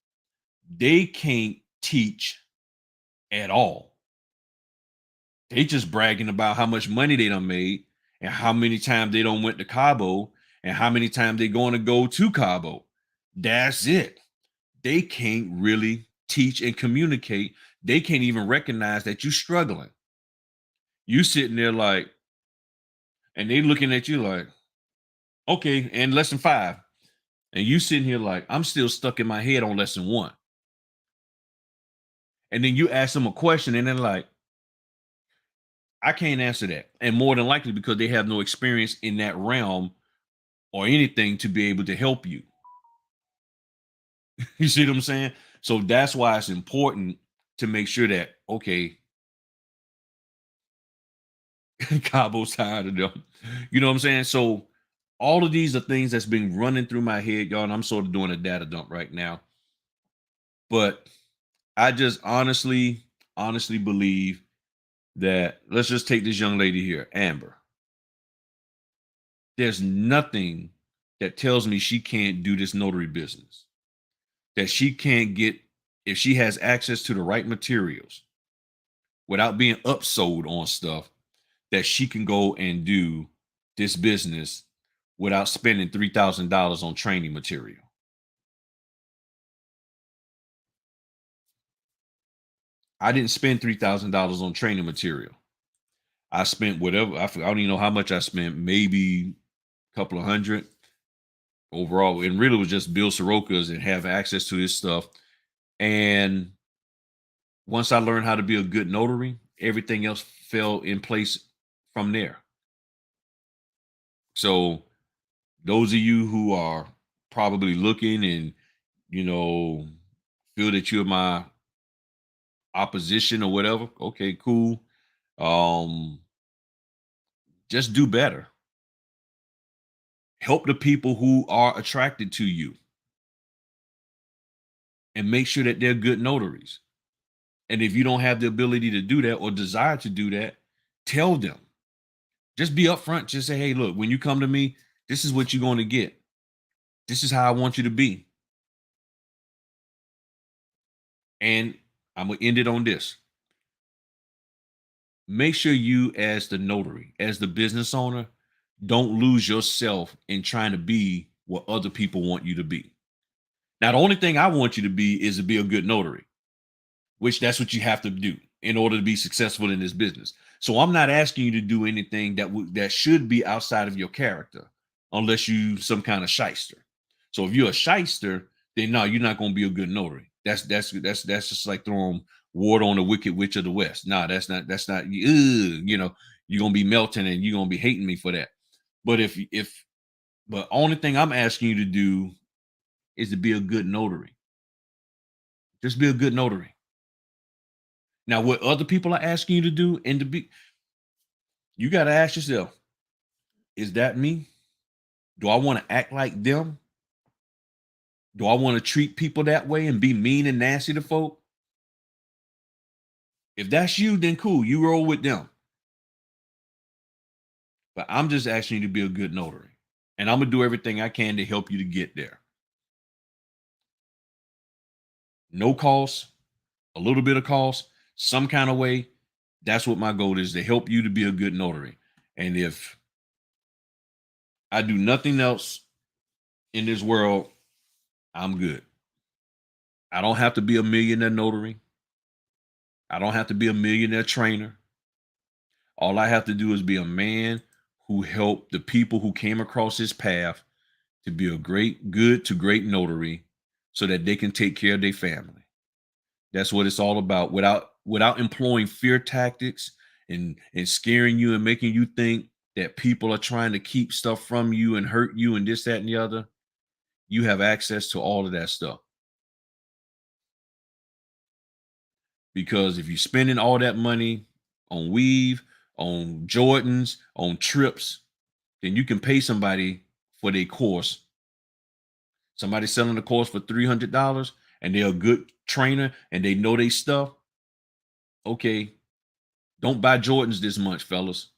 They can't teach at all. They just bragging about how much money they done made and how many times they don't went to Cabo and how many times they going to go to Cabo. That's it. They can't really teach and communicate. They can't even recognize that you're struggling. You sitting there like, and they looking at you like, okay, and lesson 5. And you sitting here like, I'm still stuck in my head on lesson 1. And then you ask them a question and they're like, I can't answer that. And more than likely because they have no experience in that realm or anything to be able to help you. You see what I'm saying? So that's why it's important to make sure that, okay, Cabo's tired of them. You know what I'm saying? So all of these are things that's been running through my head, y'all. And I'm sort of doing a data dump right now. But I just honestly, honestly believe that, let's just take this young lady here, Amber. There's nothing that tells me she can't do this notary business, that she can't get, if she has access to the right materials without being upsold on stuff, that she can go and do this business without spending $3,000 on training material. I didn't spend $3,000 on training material. I spent whatever, I don't even know how much I spent, maybe a couple of hundred overall. And really was just Bill Soroka's and have access to his stuff. And once I learned how to be a good notary, everything else fell in place from there. So those of you who are probably looking and, you know, feel that you're my opposition or whatever, okay, cool. Um, just do better. Help the people who are attracted to you and make sure that they're good notaries. And if you don't have the ability to do that or desire to do that, tell them. Just be upfront. Just say, hey, look, when you come to me, this is what you're going to get. This is how I want you to be. And I'm going to end it on this. Make sure you, as the notary, as the business owner, don't lose yourself in trying to be what other people want you to be. Now, the only thing I want you to be is to be a good notary, which that's what you have to do in order to be successful in this business. So I'm not asking you to do anything that should be outside of your character, unless you some kind of shyster. So if you're a shyster, then no, you're not going to be a good notary. That's just like throwing water on the wicked witch of the west. No, that's not you know, you're gonna be melting and you're gonna be hating me for that. But but only thing I'm asking you to do is to be a good notary. Just be a good notary. Now, what other people are asking you to do and to be, you got to ask yourself, is that me? Do I want to act like them? Do I want to treat people that way and be mean and nasty to folk? If that's you, then cool, you roll with them. But I'm just asking you to be a good notary. And I'm going to do everything I can to help you to get there. No cost, a little bit of cost, some kind of way. That's what my goal is, to help you to be a good notary. And if I do nothing else in this world, I'm good. I don't have to be a millionaire notary. I don't have to be a millionaire trainer. All I have to do is be a man who helped the people who came across his path to be a good to great notary so that they can take care of their family. That's what it's all about, without employing fear tactics and scaring you and making you think that people are trying to keep stuff from you and hurt you and this, that, and the other. You have access to all of that stuff. Because if you're spending all that money on weave, on Jordans, on trips, then you can pay somebody for their course. Somebody selling the course for $300 and they're a good trainer and they know their stuff. Okay, don't buy Jordans this month, fellas.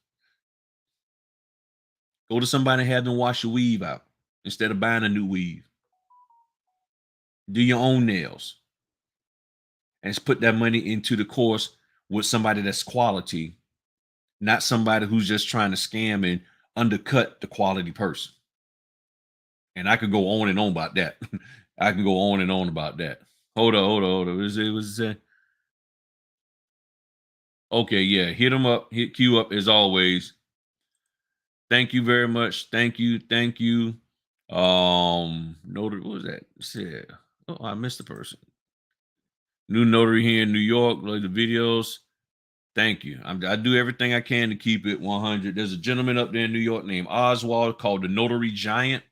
Go to somebody and have them wash your weave out instead of buying a new weave. Do your own nails and put that money into the course with somebody that's quality, not somebody who's just trying to scam and undercut the quality person. And I could go on and on about that. I can go on and on about that. Hold on. Was it? Okay, yeah. Hit them up. Hit Q up as always. Thank you very much. Thank you. Notary, what was that? Said, oh, I missed the person. New notary here in New York. Like the videos. Thank you. I do everything I can to keep it 100. There's a gentleman up there in New York named Oswald called the Notary Giant.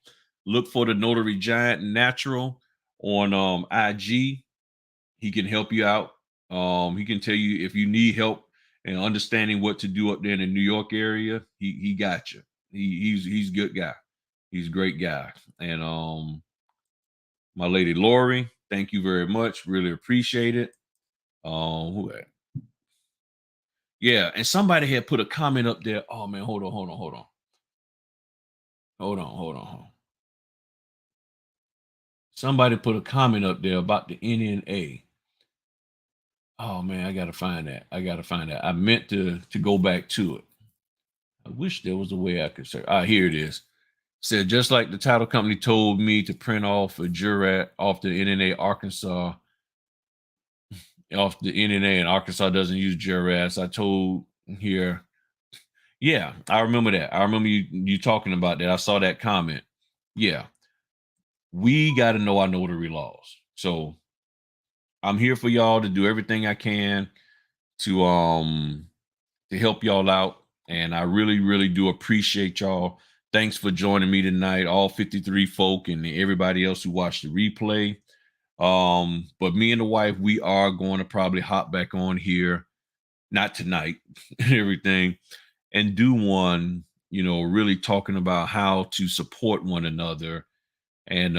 Look for the Notary Giant Natural on IG. He can help you out. He can tell you if you need help and understanding what to do up there in the New York area. He got you. He's a good guy. He's a great guy. And my lady Lori, thank you very much. Really appreciate it. Who that? Yeah, and somebody had put a comment up there. Oh man, hold on. Somebody put a comment up there about the NNA. Oh man, I gotta find that. I meant to go back to it. I wish there was a way I could say. Ah, here it is. Said just like the title company told me to print off a jurat off the NNA Arkansas, off the NNA, and Arkansas doesn't use jurats. I told here. Yeah, I remember that. I remember you talking about that. I saw that comment. Yeah, we got to know our notary laws. So I'm here for y'all to do everything I can to to help y'all out. And I really, really do appreciate y'all. Thanks for joining me tonight, all 53 folk and everybody else who watched the replay. But me and the wife, we are going to probably hop back on here, not tonight and everything, and do one, really talking about how to support one another and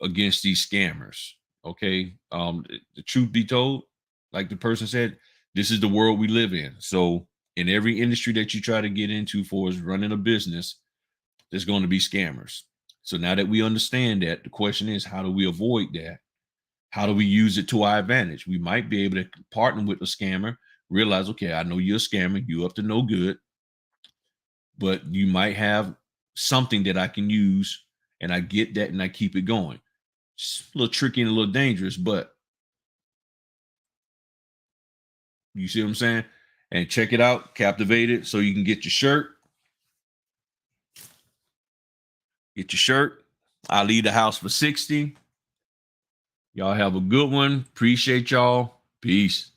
against these scammers. Okay. The truth be told, like the person said, this is the world we live in. So in every industry that you try to get into for is running a business, there's going to be scammers. So now that we understand that, the question is, how do we avoid that? How do we use it to our advantage? We might be able to partner with a scammer, realize, okay, I know you're a scammer, you up to no good, but you might have something that I can use, and I get that and I keep it going. It's a little tricky and a little dangerous, but you see what I'm saying? And check it out, Captivated, so you can get your shirt. Get your shirt. I leave the house for 60. Y'all have a good one. Appreciate y'all. Peace.